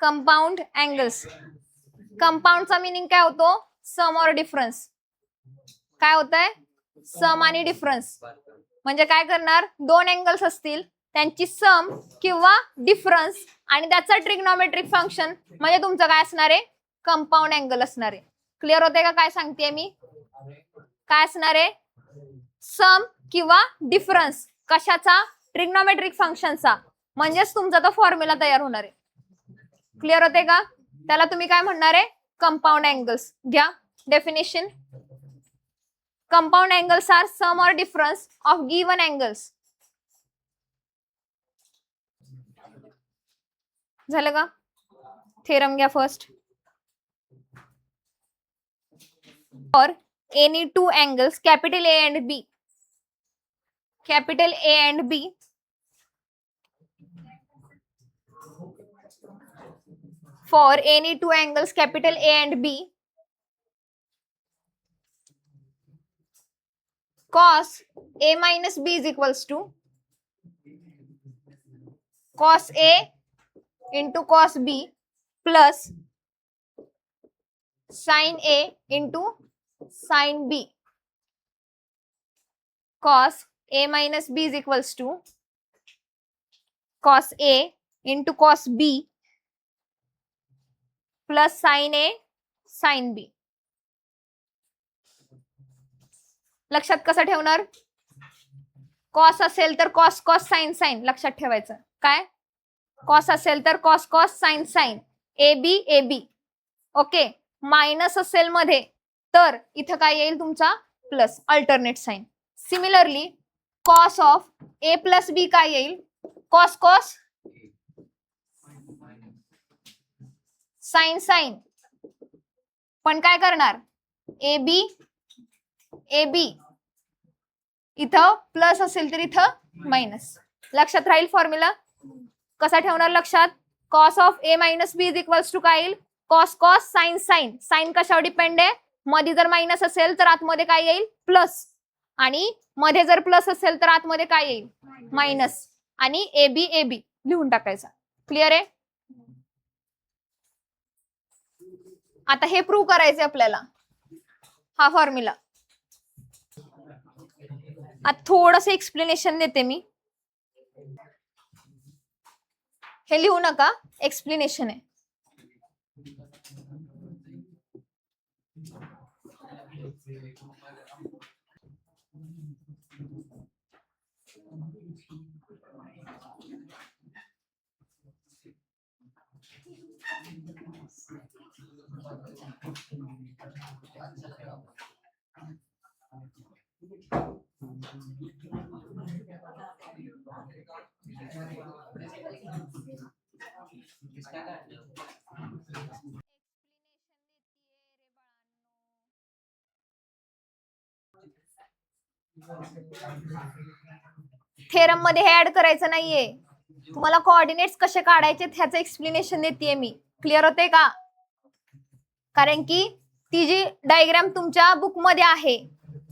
Compound angles. कंपाऊंडचा meaning काय होतो? सम or difference. काय होतंय? सम आणि डिफरन्स. म्हणजे काय करणार? दोन अँगल्स असतील त्यांची सम किंवा डिफरन्स आणि त्याचं ट्रिग्नोमेट्रिक फंक्शन म्हणजे तुमचं काय असणार आहे? कंपाऊंड अँगल असणार आहे. क्लिअर होते का काय सांगते मी? काय असणार आहे? सम किंवा डिफरन्स कशाचा? ट्रिग्नोमेट्रिक फंक्शनचा. म्हणजेच तुमचा तो फॉर्म्युला तयार होणार आहे. क्लिअर होते का? त्याला तुम्ही काय म्हणणार आहे? Compound angles. घ्या definition. Compound angles are sum or difference of given angles. झालं का? थेरम घ्या फर्स्ट. और any two angles capital A and B, capital A and B, for any two angles capital A and B, cos A minus B is equals to cos A into cos B plus sin A into sin B. Cos A minus B is equals to cos A into cos B plus sin A sin B. लक्षात कसं ठेवणार? Cos असेल तर cos cos sine sign लक्षात ठेवायचं. काय? Cos असेल तर cos cos sine sine A B A B. Okay. Minus असेल मध्ये तर इथं काय येईल तुमचा? Plus. Alternate sine. Similarly cos of A plus B काय येईल? Cos cos sine sine. पण काय करणार? ए बी ए बी. इथं प्लस असेल तर इथं मायनस. लक्षात राहील फॉर्म्युला? कसा ठेवणार लक्षात? Cos of A minus B is equals to काय येईल? Cos cos sine sine. Sine कशावर डिपेंड आहे? मध्ये जर मायनस असेल तर आतमध्ये काय येईल? प्लस. आणि मध्ये जर प्लस असेल तर आतमध्ये काय येईल? मायनस. आणि ए बी लिहून टाकायचा. क्लिअर आहे? आता हे प्रूव्ह करायचे आपल्याला. हा फॉर्म्युला. आता थोडंसं एक्सप्लेनेशन देते मी. हे लिहू नका, एक्सप्लेनेशन आहे. थेरम मध्ये हे ऍड करायचं नाहीये. तुम्हाला कोऑर्डिनेट्स कसे काढायचे ह्याचं एक्सप्लेनेशन देतेय मी. क्लिअर होते का? कारण की ती जी डायग्राम तुमच्या बुक मध्ये आहे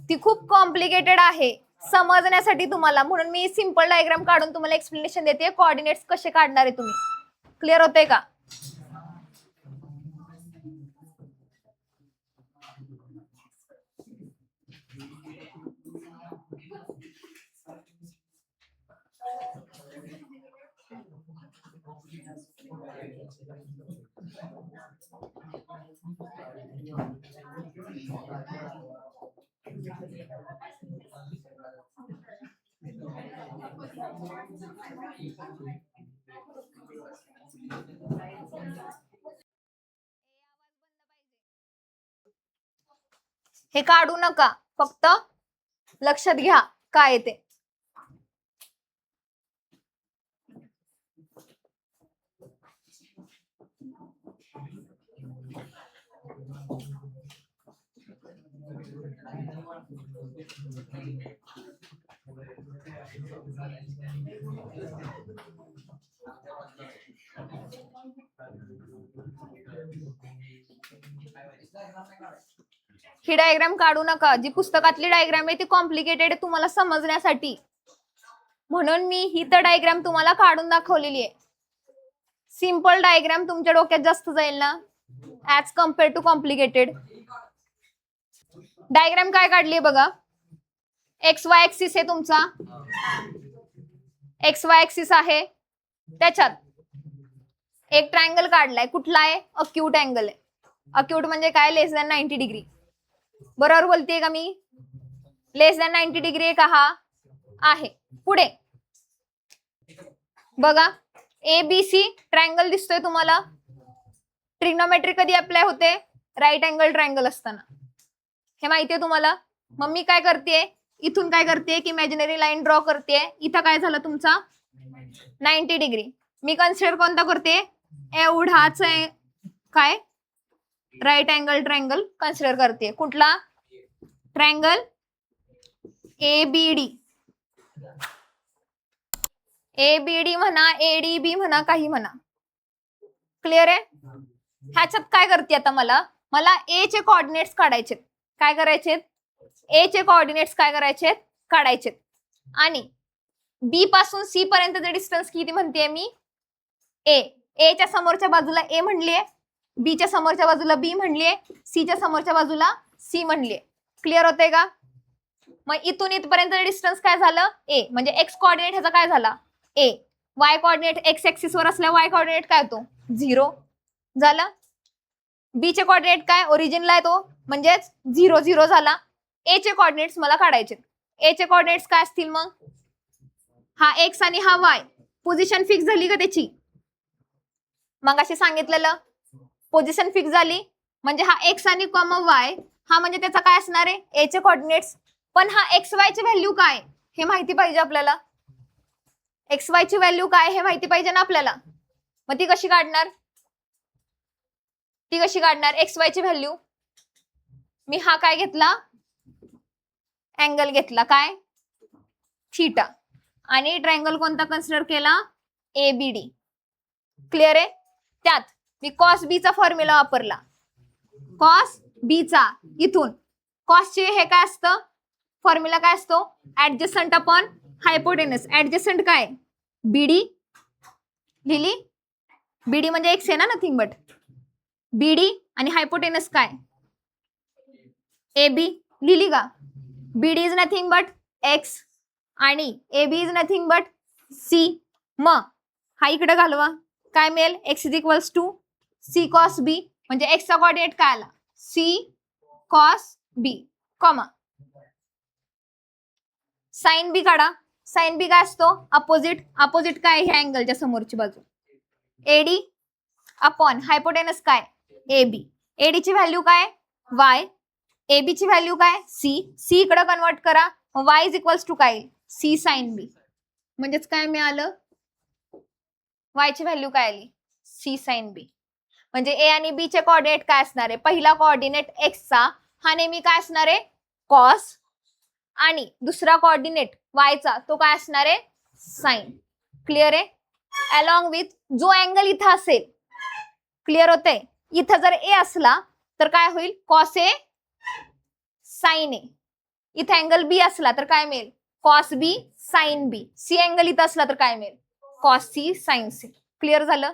ती खूप कॉम्प्लिकेटेड आहे समजण्यासाठी तुम्हाला. म्हणून मी सिंपल डायग्राम काढून तुम्हाला एक्सप्लेनेशन देते कोऑर्डिनेट्स कसे काढणार आहे तुम्ही. क्लिअर होते का? हे काढू नका, फक्त लक्षात घ्या काय ते. ही डायग्राम काढू नका. जी पुस्तकातली डायग्राम आहे ती कॉम्प्लिकेटेड आहे तुम्हाला समजण्यासाठी. म्हणून मी ही तर डायग्राम तुम्हाला काढून दाखवलेली आहे. सिम्पल डायग्राम तुमच्या डोक्यात जास्त जाईल ना as compare to complicated. Diagram काय काढली बघा. एक्स वाय ऍक्सिस आहे तुमचा, एक्स वाय ऍक्सिस आहे, त्याच्यात एक ट्रायंगल काढलाय. कुठला आहे? अक्यूट अँगल आहे. अक्यूट म्हणजे काय? लेस दॅन 90 डिग्री. बरोबर बोलतेय का मी? लेस दॅन 90 डिग्री आहे का हा? आहे. पुढे बघा ABC ट्रायंगल दिसतोय तुम्हाला. ट्रिग्नोमेट्री कधी अप्लाय होते? राईट अँगल ट्रायंगल असताना. हे माहितीये तुम्हाला. मग मी काय करते, इथून काय करते की इमॅजिनरी लाईन ड्रॉ करते. इथं काय झालं तुमचा 90 डिग्री. मी कन्सिडर कोणता करते? एवढाच आहे काय? राईट अँगल ट्रायंगल कन्सिडर करते. कुठला? Triangle ABD. ABD म्हणा, ADB म्हणा, काही म्हणा. क्लिअर आहे? ह्याच्यात काय करते आता मला A चे कोऑर्डिनेट्स काढायचे. काय करायचे? A चे कोऑर्डिनेट्स काय करायचे? काढायचे. आणि B पासून C पर्यंतचे डिस्टन्स किती म्हणते मी? A. A च्या समोरच्या बाजूला A म्हणलीये, B च्या समोरच्या बाजूला B म्हणलीये, C च्या समोरच्या बाजूला C म्हणलीये. क्लिअर होतंय का? मग इथून इथपर्यंत डिस्टन्स काय झालं? A. म्हणजे एक्स कोऑर्डिनेट ह्याचा काय झाला? A. Y coordinate x axis वर असल्या वाय कोऑर्डिनेट काय होतो? 0 झाला. B चे कोऑर्डिनेट काय? ओरिजिनला आहे तो, म्हणजेच 0 0 झाला. A चे कोऑर्डिनेट्स मला काढायचे. A चे कोऑर्डिनेट्स काय असतील मग? हा एक्स आणि हा वाय. पोझिशन फिक्स झाली का त्याची? मग अशी सांगितलेलं पोझिशन फिक्स झाली म्हणजे हा एक्स आणि कॉमा वाय हा म्हणजे त्याचा काय असणार आहे? A चे कोऑर्डिनेट्स. पण हा एक्स वाय ची व्हॅल्यू काय हे माहिती पाहिजे आपल्याला. एक्स वाय ची व्हॅल्यू काय हे माहिती पाहिजे ना आपल्याला. मग ती कशी काढणार? एक्स वाय ची व्हॅल्यू मी हा काय घेतला? अँगल घेतला. काय? थीटा. आणि ट्रायंगल कोणता कन्सिडर केला? ABD. क्लिअर आहे? त्यात मी कॉस बी चा फॉर्म्युला वापरला. कॉस बी चा इथून कॉस चे हे काय असतं? फॉर्म्युला काय असतो? Adjacent upon hypotenuse. ऍडजस्टंट काय? BD लिहिली. BD म्हणजे एक्स आहे ना, नथिंग बट BD. आणि हायपोटेनस काय? AB लिहिली का? BD is nothing but x आणि AB is nothing but C. मग हा इकडे घालवा. काय मिळेल? x is equals to C cos B. म्हणजे x चा कोऑर्डिनेट काय आला? C cos B, comma sine B काढा. साइन B काय असतो? अपोजिट. अपोजिट काय? ह्या अँगलच्या समोरची बाजू. AD अपॉन हायपोटेनस काय? AB. AD ची व्हॅल्यू काय? Y. AB ची व्हॅल्यू काय? C. C इकडे कन्वर्ट करा. y इज इक्वल्स टू काय? C sine B. म्हणजेच काय मिळालं? y ची व्हॅल्यू काय आली? C sine B. म्हणजे A आणि B चे कोऑर्डिनेट काय असणार आहे? पहिला कोऑर्डिनेट x चा हा नेहमी काय असणार आहे? कॉस. आणि दुसरा कोऑर्डिनेट y चा तो काय असणार आहे? साइन. क्लिअर आहे? अलॉंग विथ जो अँगल इथं असेल. क्लिअर होतंय? इथं जर A असला तर काय होईल? Cos A sine A. इथं अँगल B असला तर काय मिळेल? Cos B sine B. C angle इथं असला तर काय मिळेल? Cos C sine C. Clear झालं?